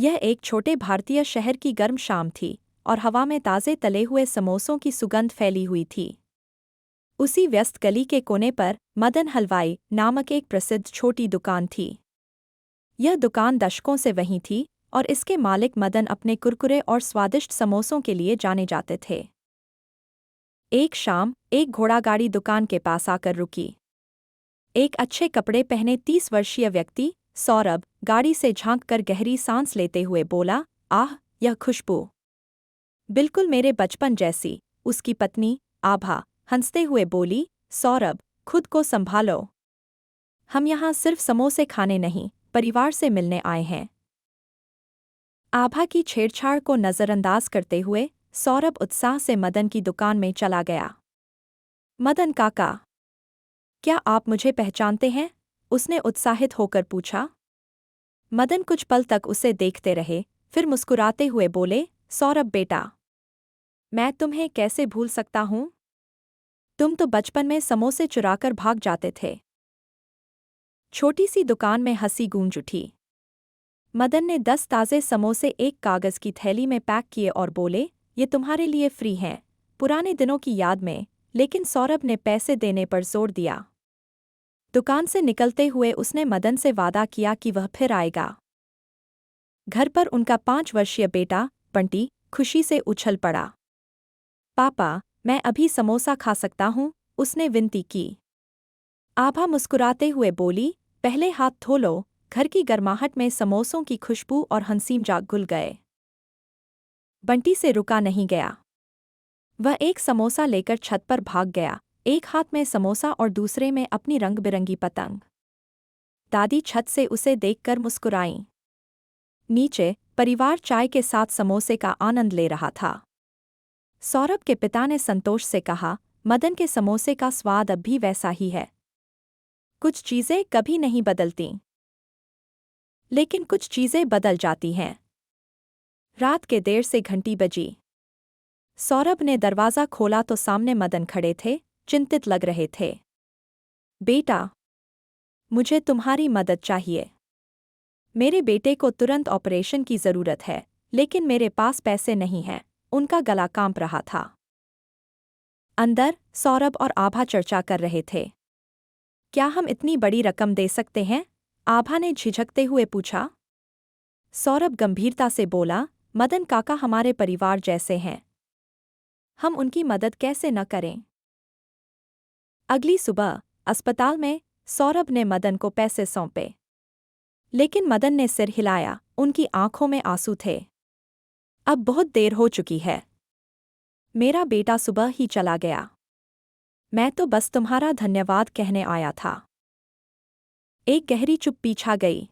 यह एक छोटे भारतीय शहर की गर्म शाम थी और हवा में ताज़े तले हुए समोसों की सुगंध फैली हुई थी। उसी व्यस्त गली के कोने पर मदन हलवाई नामक एक प्रसिद्ध छोटी दुकान थी। यह दुकान दशकों से वहीं थी और इसके मालिक मदन अपने कुरकुरे और स्वादिष्ट समोसों के लिए जाने जाते थे। एक शाम एक घोड़ागाड़ी दुकान के पास आकर रुकी। एक अच्छे कपड़े पहने 30 वर्षीय व्यक्ति सौरभ गाड़ी से झांककर गहरी सांस लेते हुए बोला, आह, यह खुशबू बिल्कुल मेरे बचपन जैसी। उसकी पत्नी आभा हंसते हुए बोली, सौरभ, खुद को संभालो। हम यहाँ सिर्फ समोसे खाने नहीं, परिवार से मिलने आए हैं। आभा की छेड़छाड़ को नज़रअंदाज करते हुए सौरभ उत्साह से मदन की दुकान में चला गया। मदन काका, क्या आप मुझे पहचानते हैं? उसने उत्साहित होकर पूछा। मदन कुछ पल तक उसे देखते रहे, फिर मुस्कुराते हुए बोले, सौरभ बेटा, मैं तुम्हें कैसे भूल सकता हूँ? तुम तो बचपन में समोसे चुराकर भाग जाते थे। छोटी सी दुकान में हंसी गूंज उठी। मदन ने 10 ताज़े समोसे एक कागज़ की थैली में पैक किए और बोले, ये तुम्हारे लिए फ्री हैं, पुराने दिनों की याद में। लेकिन सौरभ ने पैसे देने पर जोर दिया। दुकान से निकलते हुए उसने मदन से वादा किया कि वह फिर आएगा। घर पर उनका 5 वर्षीय बेटा बंटी खुशी से उछल पड़ा। पापा, मैं अभी समोसा खा सकता हूँ? उसने विनती की। आभा मुस्कुराते हुए बोली, पहले हाथ धो लो। घर की गर्माहट में समोसों की खुशबू और हंसी जाग घुल गए। बंटी से रुका नहीं गया। वह एक समोसा लेकर छत पर भाग गया, एक हाथ में समोसा और दूसरे में अपनी रंग बिरंगी पतंग। दादी छत से उसे देखकर मुस्कुराईं। नीचे परिवार चाय के साथ समोसे का आनंद ले रहा था। सौरभ के पिता ने संतोष से कहा, मदन के समोसे का स्वाद अब भी वैसा ही है। कुछ चीज़ें कभी नहीं बदलती, लेकिन कुछ चीज़ें बदल जाती हैं। रात के देर से घंटी बजी। सौरभ ने दरवाज़ा खोला तो सामने मदन खड़े थे, चिंतित लग रहे थे। बेटा, मुझे तुम्हारी मदद चाहिए। मेरे बेटे को तुरंत ऑपरेशन की ज़रूरत है, लेकिन मेरे पास पैसे नहीं हैं। उनका गला कांप रहा था। अंदर सौरभ और आभा चर्चा कर रहे थे। क्या हम इतनी बड़ी रकम दे सकते हैं? आभा ने झिझकते हुए पूछा। सौरभ गंभीरता से बोला, मदन काका हमारे परिवार जैसे हैं। हम उनकी मदद कैसे न करें? अगली सुबह अस्पताल में सौरभ ने मदन को पैसे सौंपे, लेकिन मदन ने सिर हिलाया, उनकी आंखों में आंसू थे। अब बहुत देर हो चुकी है। मेरा बेटा सुबह ही चला गया। मैं तो बस तुम्हारा धन्यवाद कहने आया था। एक गहरी चुप्पी छा गई।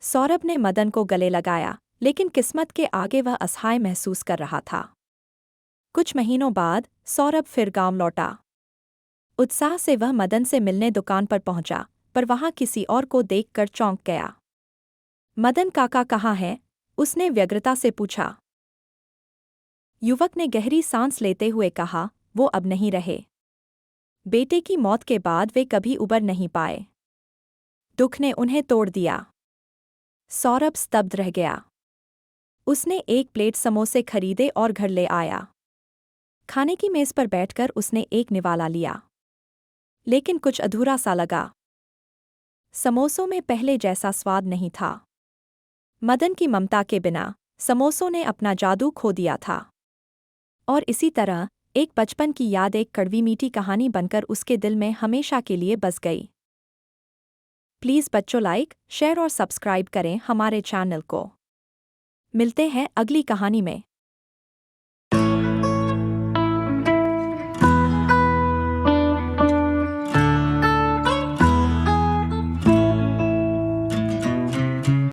सौरभ ने मदन को गले लगाया, लेकिन किस्मत के आगे वह असहाय महसूस कर रहा था। कुछ महीनों बाद सौरभ फिर गांव लौटा। उत्साह से वह मदन से मिलने दुकान पर पहुंचा, पर वहां किसी और को देखकर चौंक गया। मदन काका कहाँ हैं? उसने व्यग्रता से पूछा। युवक ने गहरी सांस लेते हुए कहा, वो अब नहीं रहे। बेटे की मौत के बाद वे कभी उबर नहीं पाए। दुख ने उन्हें तोड़ दिया। सौरभ स्तब्ध रह गया। उसने एक प्लेट समोसे खरीदे और घर ले आया। खाने की मेज पर बैठकर उसने एक निवाला लिया, लेकिन कुछ अधूरा सा लगा। समोसों में पहले जैसा स्वाद नहीं था। मदन की ममता के बिना समोसों ने अपना जादू खो दिया था। और इसी तरह एक बचपन की याद एक कड़वी मीठी कहानी बनकर उसके दिल में हमेशा के लिए बस गई। प्लीज़ बच्चों, लाइक, शेयर और सब्सक्राइब करें हमारे चैनल को। मिलते हैं अगली कहानी में।